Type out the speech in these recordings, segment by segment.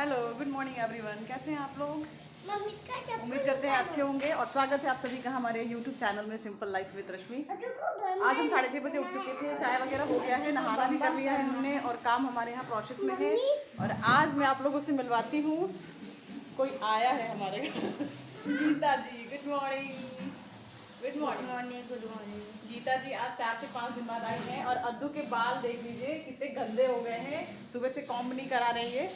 Hello, good morning everyone. कैसे हैं आप लोग? मम्मी का चप्पल उम्मीद करते हैं अच्छे होंगे और स्वागत है आप सभी का हमारे यूट्यूब चैनल में सिंपल लाइफ विद रश्मि। आज हम 6:30 बजे उठ चुके थे, चाय वगैरह हो गया है, नहाना भी कर लिया है इन्होंने और काम हमारे यहाँ प्रोसेस में है। और आज मैं आप लोगों से मिलवाती हूँ, कोई आया है हमारे घर। Geeta ji, good morning. Good morning. Good morning. Geeta ji आज 4 से 5 दिन बाद आई हैं और अद्दू के बाल देख लीजिए कितने गंदे हो गए हैं। सुबह से कॉम्ब नहीं करा रही है।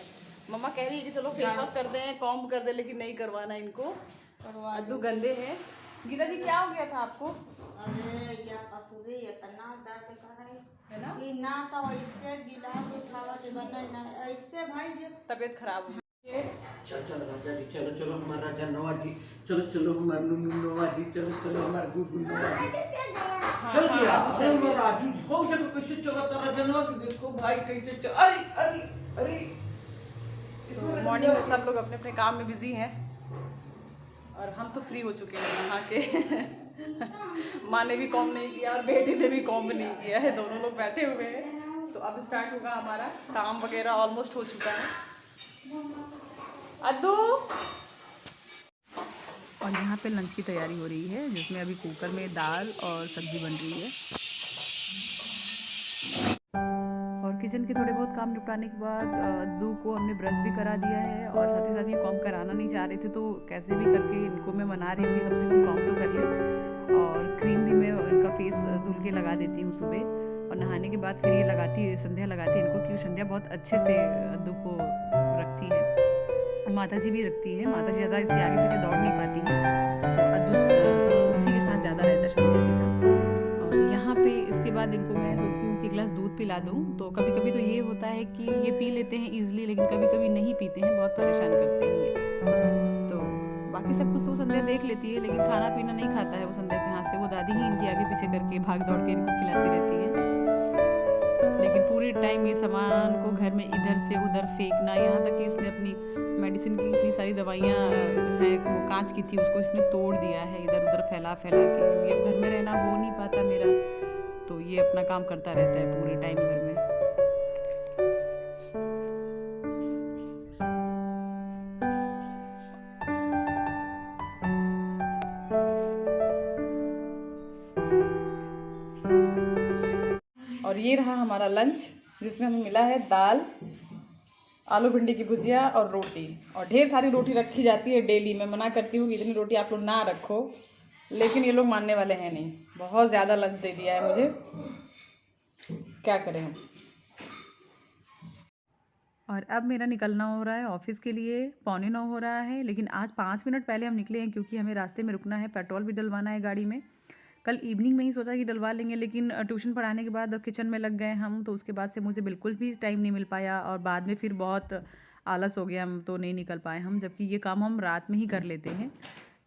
मम्मा कह रही है कि चलो फेस वॉश कर दें, कॉम्ब कर दें, लेकिन नहीं करवाना इनको। अद्दू गंदे हैं। गीता जी क्या हो गया था आपको? अरे क्या कसूरी इतना दर्द कर रही है ना? कि ना तो ऐसे गिलास उठावत बनल ना ऐसे भाई जो तबीयत खराब हुई है। चलो चलो राजा जी, चलो चलो हमारा राजा नवाजी, चलो चलो हमारा नुनू नवाजी, चलो चलो हमारा गुगु नवाजी। चल दिया अरे वो राजू हो गया तो कैसे चला था राजा नवाजी, देखो भाई कैसे चल। अरे अरे अरे तो मॉर्निंग में सब लोग अपने अपने काम में बिजी हैं और हम तो फ्री हो चुके हैं नहा के। माँ ने भी कॉम्ब नहीं किया और बेटी ने भी कॉम्ब नहीं किया है, दोनों लोग बैठे हुए हैं। तो अब स्टार्ट होगा हमारा काम वगैरह, ऑलमोस्ट हो चुका है। अद्दू और यहाँ पे लंच की तैयारी हो रही है जिसमें अभी कुकर में दाल और सब्जी बन रही है। और किचन के थोड़े बहुत काम निपटाने के बाद अद्दू को हमने ब्रश भी करा दिया है और साथ ही साथ ये कॉम्ब कराना नहीं चाह रहे थे, तो कैसे भी करके इनको मैं मना रही हूँ कि कम से कम कॉम्ब तो कर ले। और क्रीम भी मैं इनका फेस धुल के लगा देती हूँ सुबह, और नहाने के बाद फिर ये लगाती संध्या लगाती है इनको, क्योंकि संध्या बहुत अच्छे से अद्दू को रखती है। माता जी भी रखती है, माता जी ज़्यादा इसके आगे पीछे दौड़ नहीं पाती हैं, तो अद्दू उसी के साथ ज़्यादा रहता है, संध्या के साथ। और यहाँ पे इसके बाद इनको मैं सोचती हूँ कि गिलास दूध पिला दूँ। तो कभी कभी तो ये होता है कि ये पी लेते हैं ईजिली, लेकिन कभी कभी नहीं पीते हैं, बहुत परेशान करते हैं ये। तो बाकी सब कुछ तो संध्या देख लेती है, लेकिन खाना पीना नहीं खाता है वो संध्या के हाथ से। वो दादी ही इनके आगे पीछे करके भाग दौड़ के इनको खिलाती रहती है। लेकिन पूरे टाइम ये सामान को घर में इधर से उधर फेंकना, यहाँ तक कि इसने अपनी मेडिसिन की इतनी सारी दवाइयाँ हैं, वो कांच की थी, उसको इसने तोड़ दिया है इधर उधर फैला फैला के, क्योंकि अब घर में रहना हो नहीं पाता मेरा, तो ये अपना काम करता रहता है पूरे टाइम घर में। और ये रहा हमारा लंच, जिसमें हमें मिला है दाल, आलू भिंडी की भुजिया और रोटी। और ढेर सारी रोटी रखी जाती है डेली। मैं मना करती हूँ कि इतनी रोटी आप लोग ना रखो, लेकिन ये लोग मानने वाले हैं नहीं। बहुत ज़्यादा लंच दे दिया है मुझे, क्या करें हम। और अब मेरा निकलना हो रहा है ऑफिस के लिए, 8:45 हो रहा है, लेकिन आज 5 मिनट पहले हम निकले हैं क्योंकि हमें रास्ते में रुकना है, पेट्रोल भी डलवाना है गाड़ी में। कल इवनिंग में ही सोचा कि डलवा लेंगे, लेकिन ट्यूशन पढ़ाने के बाद किचन में लग गए हम, तो उसके बाद से मुझे बिल्कुल भी टाइम नहीं मिल पाया और बाद में फिर बहुत आलस हो गया, हम तो नहीं निकल पाए हम, जबकि ये काम हम रात में ही कर लेते हैं,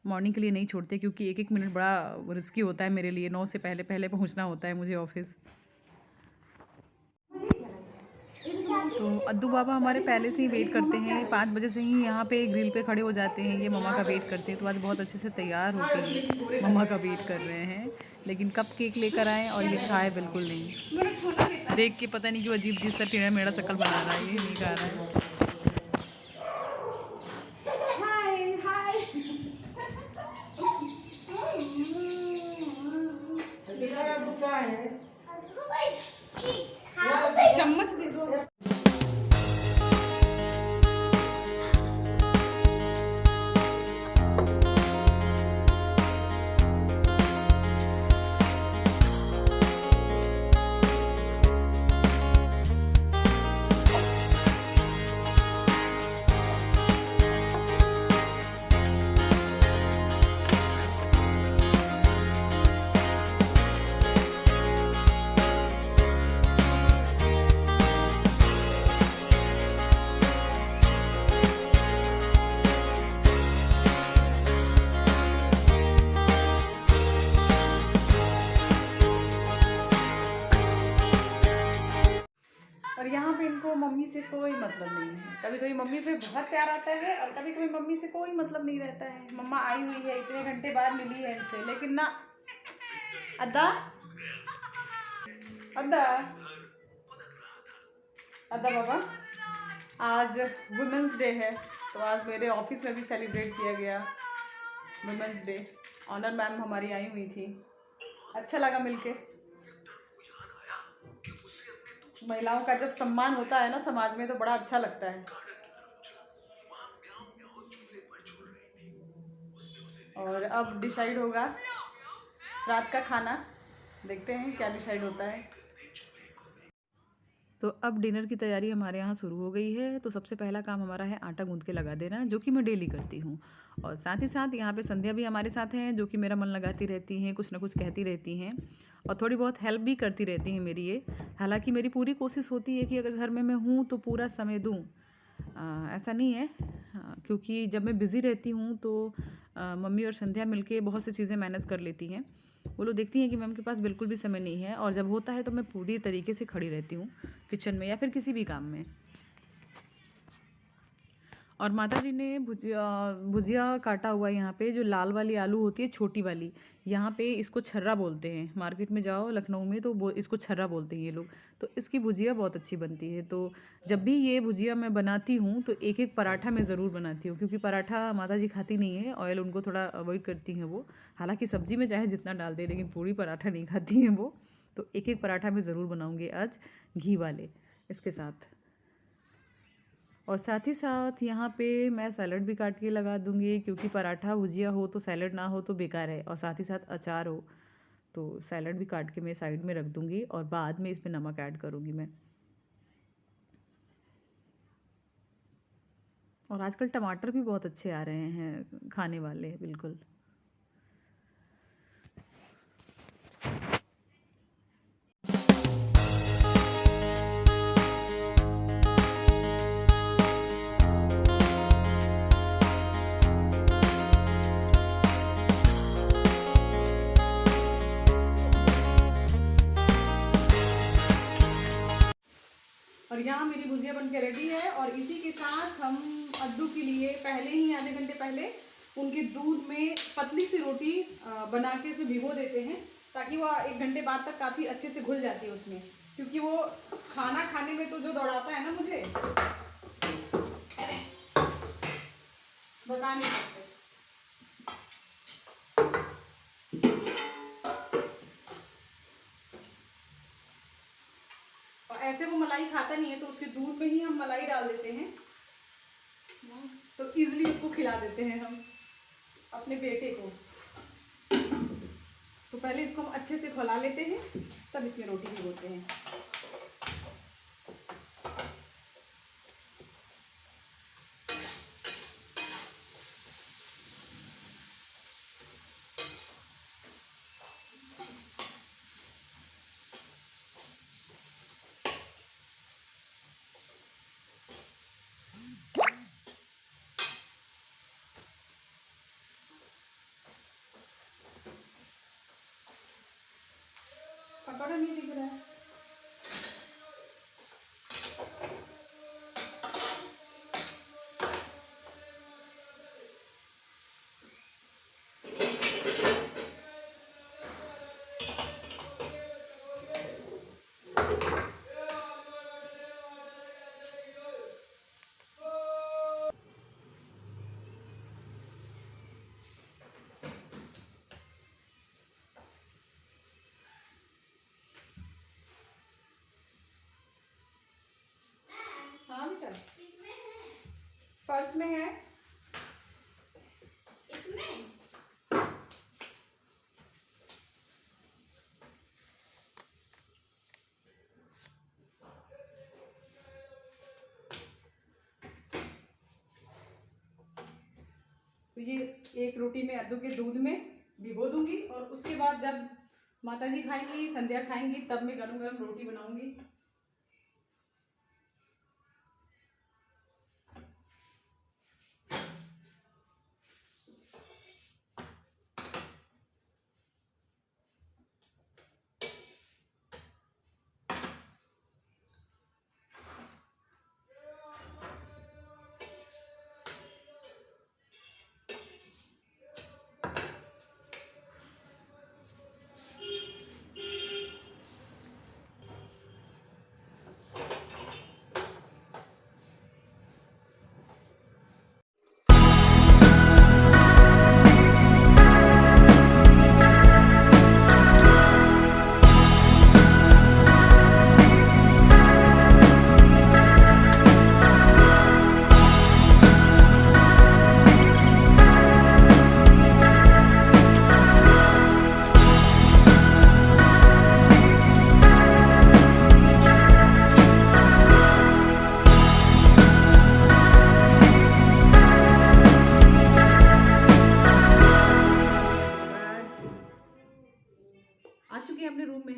मॉर्निंग के लिए नहीं छोड़ते, क्योंकि एक एक मिनट बड़ा रिस्की होता है मेरे लिए। 9 से पहले पहले पहुँचना होता है मुझे ऑफिस। तो अद्दू बाबा हमारे पहले से ही वेट करते हैं, 5 बजे से ही यहाँ पे ग्रिल पे खड़े हो जाते हैं, ये मम्मा का वेट करते हैं। तो आज बहुत अच्छे से तैयार होकर मम्मा का वेट कर रहे हैं, लेकिन कब केक लेकर आए और ये खाए बिल्कुल नहीं। देख के पता नहीं क्यों अजीब अजीब सा टेढ़ा मेढ़ा शक्ल बना रहा है, ये नहीं खा रहा है। चम्मच दे दो। और यहाँ पे इनको मम्मी से कोई मतलब नहीं है। कभी कभी मम्मी पे बहुत प्यार आता है और कभी कभी मम्मी से कोई मतलब नहीं रहता है। मम्मा आई हुई है, इतने घंटे बाद मिली है इनसे, लेकिन ना। अद्दा अद्दा अद्दा बाबा आज वुमेंस डे है, तो आज मेरे ऑफिस में भी सेलिब्रेट किया गया वुमेंस डे। ऑनर मैम हमारी आई हुई थी, अच्छा लगा मिलके। महिलाओं का जब सम्मान होता है ना समाज में तो बड़ा अच्छा लगता है। और अब डिसाइड होगा रात का खाना, देखते हैं क्या डिसाइड होता है। तो अब डिनर की तैयारी हमारे यहाँ शुरू हो गई है। तो सबसे पहला काम हमारा है आटा गूंद के लगा देना, जो कि मैं डेली करती हूँ। और साथ ही साथ यहाँ पे संध्या भी हमारे साथ हैं, जो कि मेरा मन लगाती रहती हैं, कुछ ना कुछ कहती रहती हैं और थोड़ी बहुत हेल्प भी करती रहती हैं मेरी ये। हालांकि मेरी पूरी कोशिश होती है कि अगर घर में मैं हूँ तो पूरा समय दूँ, ऐसा नहीं है। क्योंकि जब मैं बिज़ी रहती हूँ तो मम्मी और संध्या मिलके बहुत सी चीज़ें मैनेज कर लेती हैं। वो लोग देखती हैं कि मैम के पास बिल्कुल भी समय नहीं है, और जब होता है तो मैं पूरी तरीके से खड़ी रहती हूँ किचन में या फिर किसी भी काम में। और माता जी ने भुजिया भुजिया काटा हुआ है यहाँ पे, जो लाल वाली आलू होती है छोटी वाली, यहाँ पे इसको छर्रा बोलते हैं। मार्केट में जाओ लखनऊ में तो इसको छर्रा बोलते हैं ये लोग। तो इसकी भुजिया बहुत अच्छी बनती है। तो जब भी ये भुजिया मैं बनाती हूँ तो एक एक पराठा मैं ज़रूर बनाती हूँ, क्योंकि पराठा माता जी खाती नहीं है, ऑयल उनको थोड़ा अवॉइड करती हैं वो। हालाँकि सब्ज़ी में चाहे जितना डाल दे, लेकिन पूरी पराठा नहीं खाती हैं वो। तो एक एक पराठा मैं ज़रूर बनाऊँगी आज घी वाले इसके साथ। और साथ ही साथ यहाँ पे मैं सैलड भी काट के लगा दूँगी, क्योंकि पराठा भुजिया हो तो सैलड ना हो तो बेकार है, और साथ ही साथ अचार हो तो सैलड भी काट के मैं साइड में रख दूँगी और बाद में इसमें नमक ऐड करूँगी मैं। और आजकल टमाटर भी बहुत अच्छे आ रहे हैं खाने वाले, बिल्कुल। और यहाँ मेरी भुजिया बनके रेडी है। और इसी के साथ हम अद्दू के लिए पहले ही आधे घंटे पहले उनके दूध में पतली सी रोटी बना के उसमें भिगो देते हैं, ताकि वह 1 घंटे बाद तक काफ़ी अच्छे से घुल जाती है उसमें। क्योंकि वो खाना खाने में तो जो दौड़ाता है ना मुझे, बता नहीं सकते। और ऐसे वो मलाई खाता नहीं है, तो उसके दूध में ही हम मलाई डाल देते हैं, तो इजीली उसको खिला देते हैं हम अपने बेटे को। तो पहले इसको हम अच्छे से खौला लेते हैं, तब इसमें रोटी भिगोते हैं। पकौड़ा नहीं दिख रहा है। हाँ बेटा, पर्स में है। इसमें तो ये एक रोटी में अद्दू के दूध में भिगो दूंगी, और उसके बाद जब माता जी खाएंगी, संध्या खाएंगी, तब मैं गरम गरम रोटी बनाऊंगी।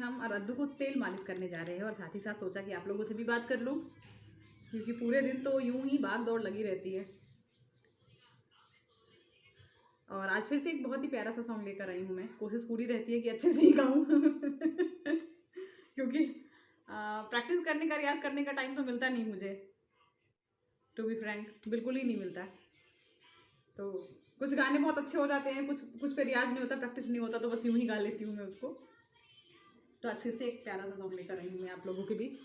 हम और अद्दू को तेल मालिश करने जा रहे हैं, और साथ ही साथ सोचा कि आप लोगों से भी बात कर लूँ, क्योंकि पूरे दिन तो यूं ही भाग दौड़ लगी रहती है। और आज फिर से एक बहुत ही प्यारा सा सॉन्ग लेकर आई हूँ मैं। कोशिश पूरी रहती है कि अच्छे से ही गाऊँ क्योंकि प्रैक्टिस करने का, रियाज करने का टाइम तो मिलता नहीं मुझे, टू बी फ्रैंक, बिल्कुल ही नहीं मिलता। तो कुछ गाने बहुत अच्छे हो जाते हैं, कुछ पे रियाज नहीं होता, प्रैक्टिस नहीं होता, तो बस यूं ही गा लेती हूँ मैं उसको। तो आज फिर से एक प्यारा सा सॉन्ग लेकर आई हूँ मैं आप लोगों के बीच,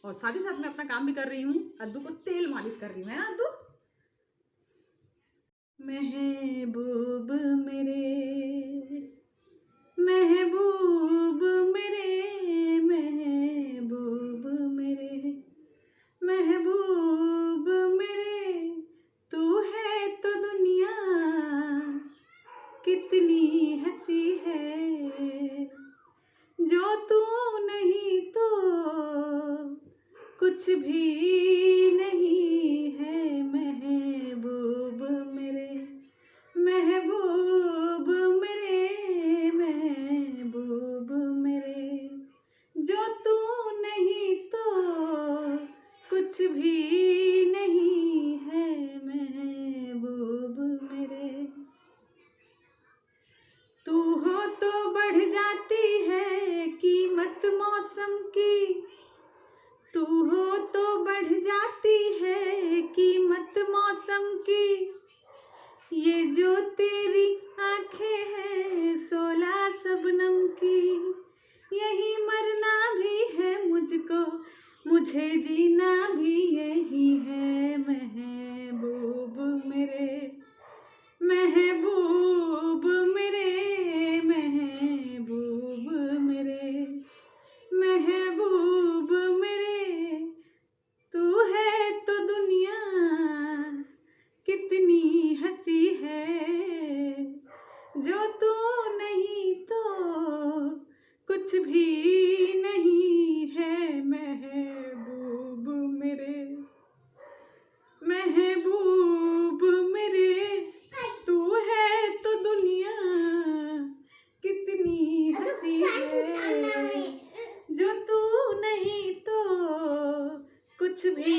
और साथ ही साथ मैं अपना काम भी कर रही हूँ। अद्दू को तेल मालिश कर रही हूँ, है ना अद्दू? महबूब मेरे, महबूब मेरे, महबूब मेरे, महबूब मेरे, तू है तो दुनिया कितनी हंसी है, जो तू नहीं तो कुछ भी नहीं है। महबूब मेरे, महबूब मेरे, महबूब मेरे, जो तू नहीं तो कुछ भी नहीं है। महबूब मेरे, तू हो तो बढ़ जाती है कीमत मौसम की, तू हो तो बढ़ जाती है कीमत मौसम की, ये जो तेरी आंखें हैं 16 शबनम की, यही मरना भी है मुझको, मुझे जीना भी यही है। महबूब मेरे, महबूब मेरे, महबूब मेरे, महबूब मेरे, तू है तो दुनिया कितनी हंसी है, जो तू नहीं तो कुछ भी नहीं है। महबूब मेरे, महबूब मेरे, तू है तो दुनिया कितनी हंसी है, जो तू नहीं तो कुछ भी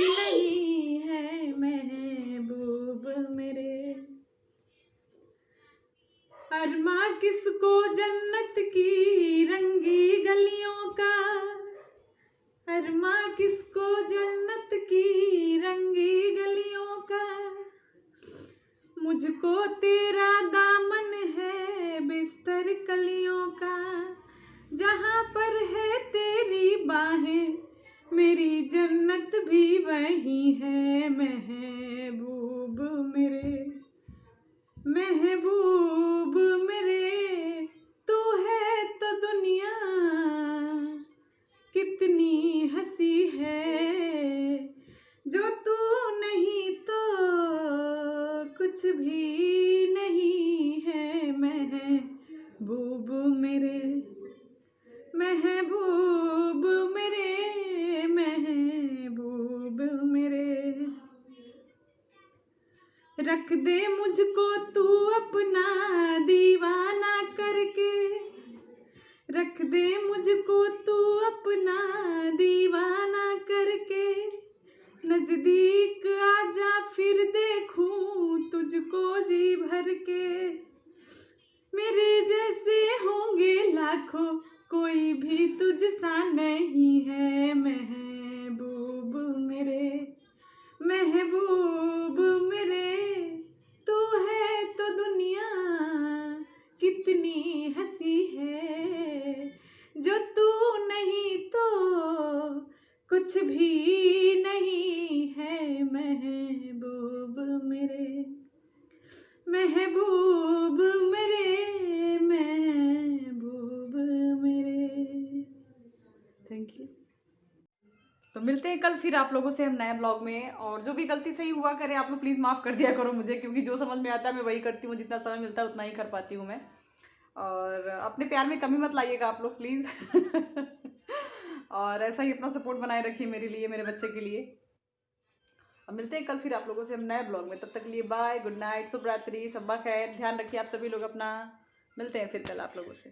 नहीं है। महबूब मेरे, अरमा किसको जन्नत की रंगी गलियों का, अरमा किसको जन्नत की रंगी गलियों का, मुझको तेरा दामन है बिस्तर कलियों का, जहाँ पर है तेरी बाहें मेरी जन्नत भी वही है। महबूब मेरे, महबूब मेरे, तू है तो दुनिया कितनी हंसी है, जो तू नहीं तो कुछ भी नहीं है। महबूब मेरे, महबूब मेरे, महबूब मेरे, रख दे मुझको तू अपना दीवाना करके, रख दे मुझको तू अपना दीवाना करके, नजदीक आजा फिर देखूं तुझको जी भर के, मेरे जैसे होंगे लाखों कोई भी तुझसा नहीं है। महबूब मेरे, महबूब मेरे, तू है तो दुनिया कितनी हंसी है, जो तू नहीं तो कुछ भी नहीं है। महबूब मेरे, महबूब मेरे, महबूब मेरे। Thank you. तो मिलते हैं कल फिर आप लोगों से हम नए ब्लॉग में, और जो भी गलती सही हुआ करे आप लोग प्लीज़ माफ़ कर दिया करो मुझे, क्योंकि जो समझ में आता है मैं वही करती हूँ, जितना समय मिलता है उतना ही कर पाती हूँ मैं। और अपने प्यार में कमी मत लाइएगा आप लोग प्लीज़ और ऐसा ही अपना सपोर्ट बनाए रखिए मेरे लिए, मेरे बच्चे के लिए। अब मिलते हैं कल फिर आप लोगों से हम नए ब्लॉग में, तब तक के लिए बाय, गुड नाइट, शुभ रात्रि, शब्बा खैर, ध्यान रखिए आप सभी लोग अपना। मिलते हैं फिर कल आप लोगों से।